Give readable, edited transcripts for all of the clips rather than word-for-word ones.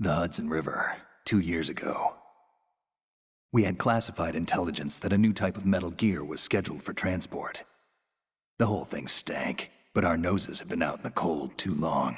The Hudson River, 2 years ago. We had classified intelligence that a new type of metal gear was scheduled for transport. The whole thing stank, but our noses had been out in the cold too long.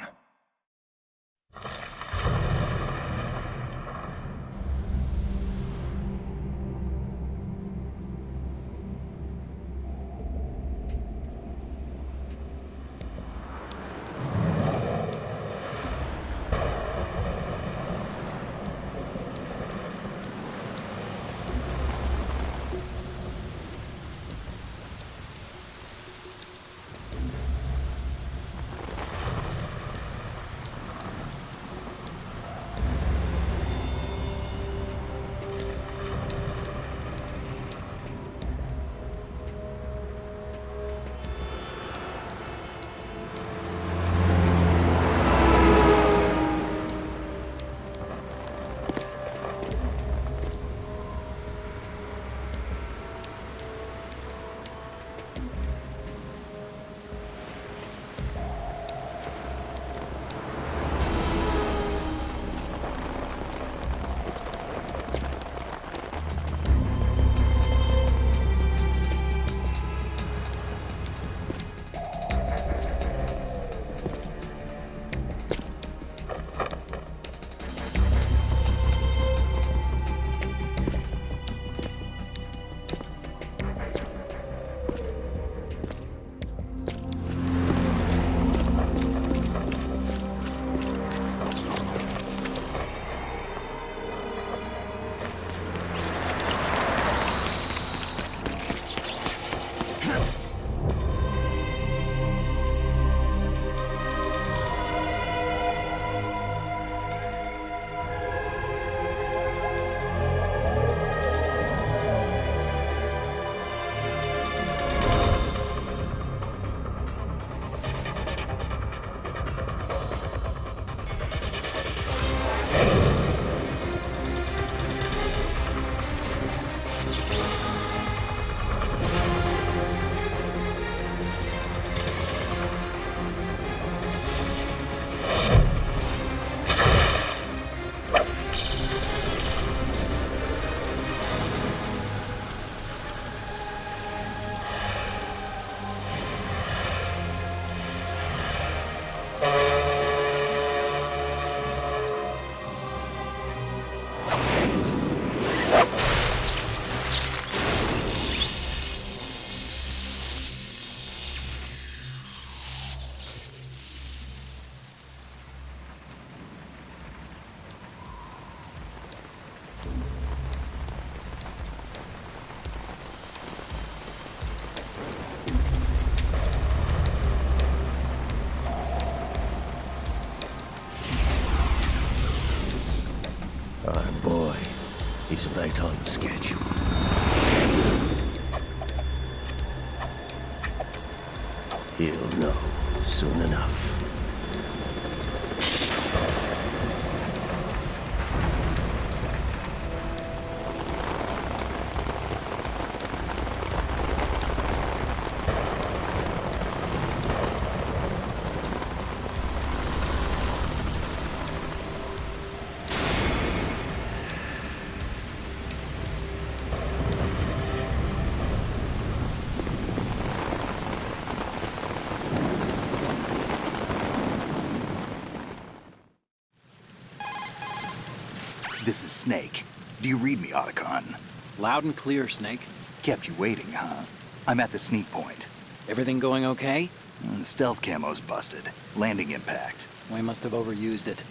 Our boy, he's right on schedule. He'll know soon enough. This is Snake. Do you read me, Otacon? Loud and clear, Snake. Kept you waiting, huh? I'm at the sneak point. Everything going okay? The stealth camo's busted. Landing impact. We must have overused it.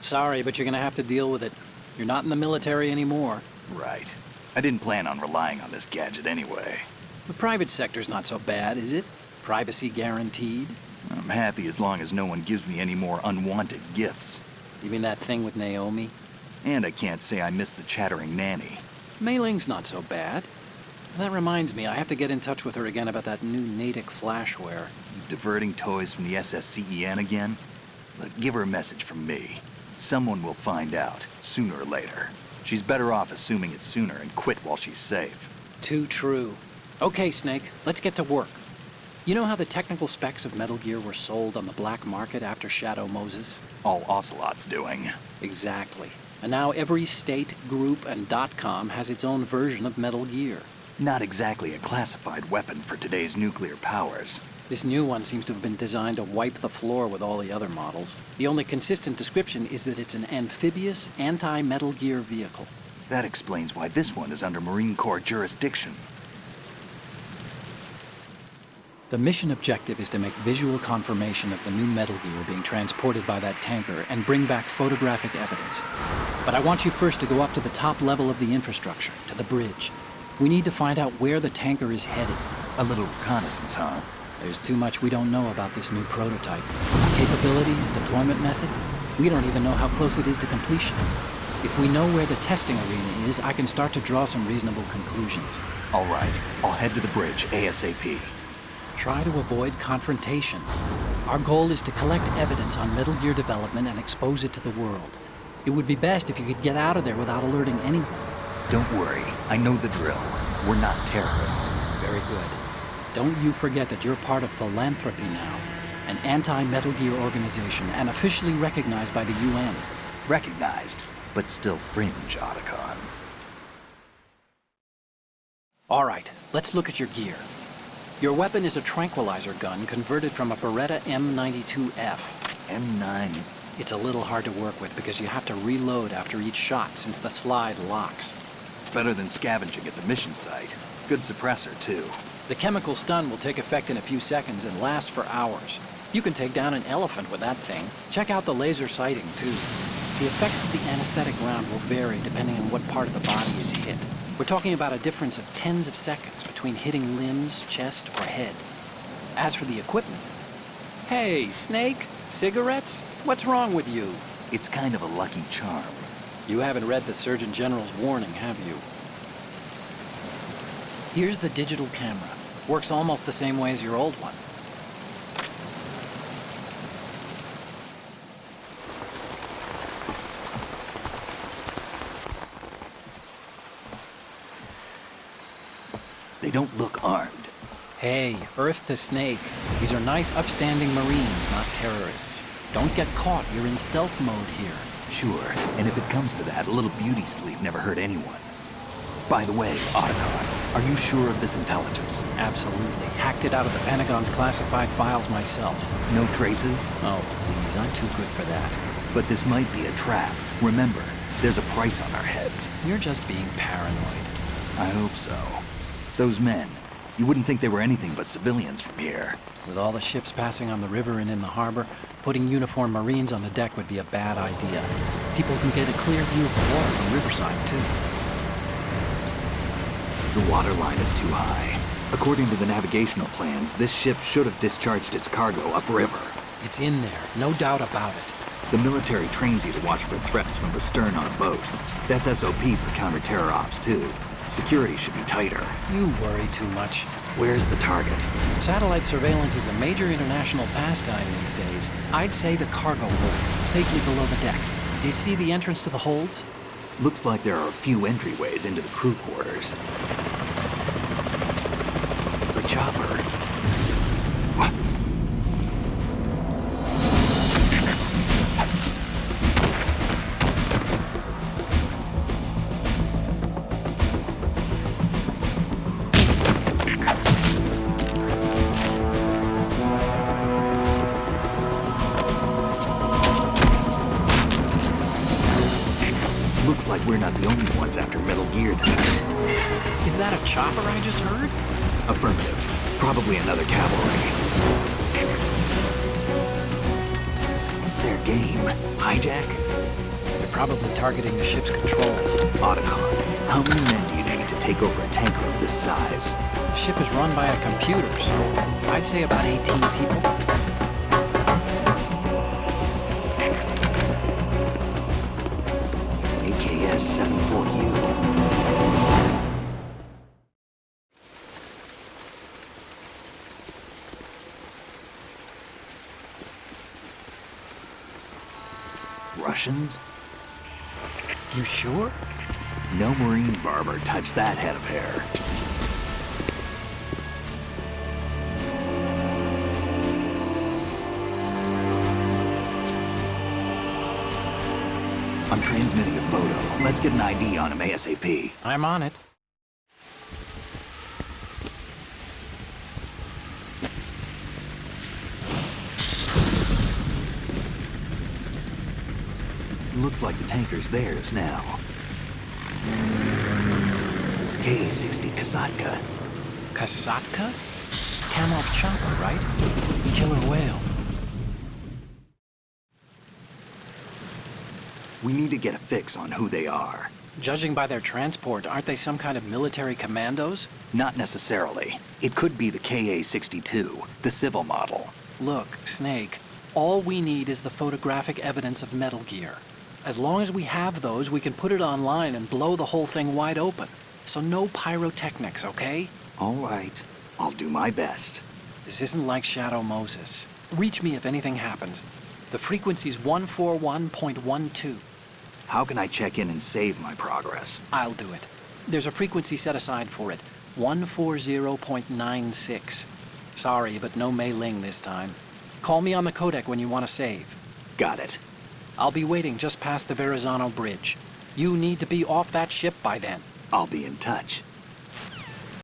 Sorry, but you're gonna have to deal with it. You're not in the military anymore. Right. I didn't plan on relying on this gadget anyway. The private sector's not so bad, is it? Privacy guaranteed? I'm happy as long as no one gives me any more unwanted gifts. You mean that thing with Naomi? And I can't say I miss the chattering nanny. Mei Ling's not so bad. That reminds me, I have to get in touch with her again about that new Natick flashware. Diverting toys from the SSCEN again? Look, give her a message from me. Someone will find out, sooner or later. She's better off assuming it sooner and quit while she's safe. Too true. Okay, Snake, let's get to work. You know how the technical specs of Metal Gear were sold on the black market after Shadow Moses? All Ocelot's doing. Exactly. And now every state, group, and .com has its own version of Metal Gear. Not exactly a classified weapon for today's nuclear powers. This new one seems to have been designed to wipe the floor with all the other models. The only consistent description is that it's an amphibious, anti-Metal Gear vehicle. That explains why this one is under Marine Corps jurisdiction. The mission objective is to make visual confirmation of the new Metal Gear being transported by that tanker and bring back photographic evidence. But I want you first to go up to the top level of the infrastructure, to the bridge. We need to find out where the tanker is headed. A little reconnaissance, huh? There's too much we don't know about this new prototype. Capabilities, deployment method. We don't even know how close it is to completion. If we know where the testing arena is, I can start to draw some reasonable conclusions. All right, I'll head to the bridge ASAP. Try to avoid confrontations. Our goal is to collect evidence on Metal Gear development and expose it to the world. It would be best if you could get out of there without alerting anyone. Don't worry, I know the drill. We're not terrorists. Very good. Don't you forget that you're part of Philanthropy now, an anti-Metal Gear organization and officially recognized by the UN. Recognized, but still fringe, Otacon. All right, let's look at your gear. Your weapon is a tranquilizer gun converted from a Beretta M92F. M9. It's a little hard to work with because you have to reload after each shot since the slide locks. Better than scavenging at the mission site. Good suppressor, too. The chemical stun will take effect in a few seconds and last for hours. You can take down an elephant with that thing. Check out the laser sighting, too. The effects of the anesthetic round will vary depending on what part of the body is hit. We're talking about a difference of tens of seconds between hitting limbs, chest, or head. As for the equipment... Hey, Snake? Cigarettes? What's wrong with you? It's kind of a lucky charm. You haven't read the Surgeon General's warning, have you? Here's the digital camera. Works almost the same way as your old one. They don't look armed. Hey, Earth to Snake. These are nice, upstanding Marines, not terrorists. Don't get caught. You're in stealth mode here. Sure, and if it comes to that, a little beauty sleep never hurt anyone. By the way, Otacon, are you sure of this intelligence? Absolutely. Hacked it out of the Pentagon's classified files myself. No traces? Oh, please. I'm too good for that. But this might be a trap. Remember, there's a price on our heads. You're just being paranoid. I hope so. Those men, you wouldn't think they were anything but civilians from here. With all the ships passing on the river and in the harbor, putting uniformed Marines on the deck would be a bad idea. People can get a clear view of the water from Riverside, too. The water line is too high. According to the navigational plans, this ship should have discharged its cargo upriver. It's in there, no doubt about it. The military trains you to watch for threats from the stern on a boat. That's SOP for counter-terror ops, too. Security should be tighter. You worry too much. Where's the target? Satellite surveillance is a major international pastime these days. I'd say the cargo holds, safely below the deck. Do you see the entrance to the holds? Looks like there are a few entryways into the crew quarters. The chopper. What? Looks like we're not the only ones after Metal Gear tonight. Is that a chopper I just heard? Affirmative. Probably another cavalry. What's their game? Hijack? They're probably targeting the ship's controls. Otacon, how many men do you need to take over a tanker of this size? The ship is run by a computer, so I'd say about 18 people. AKS 74U. Russians? You sure? No Marine barber touched that head of hair. I'm transmitting a photo. Let's get an ID on him ASAP. I'm on it. Looks like the tanker's theirs now. Ka-60 Kasatka. Kasatka? Kamov chopper, right? Killer whale. We need to get a fix on who they are. Judging by their transport, aren't they some kind of military commandos? Not necessarily. It could be the Ka-62, the civil model. Look, Snake, all we need is the photographic evidence of Metal Gear. As long as we have those, we can put it online and blow the whole thing wide open. So no pyrotechnics, okay? All right. I'll do my best. This isn't like Shadow Moses. Reach me if anything happens. The frequency's 141.12. How can I check in and save my progress? I'll do it. There's a frequency set aside for it. 140.96. Sorry, but no Mei Ling this time. Call me on the codec when you want to save. Got it. I'll be waiting just past the Verrazano Bridge. You need to be off that ship by then. I'll be in touch.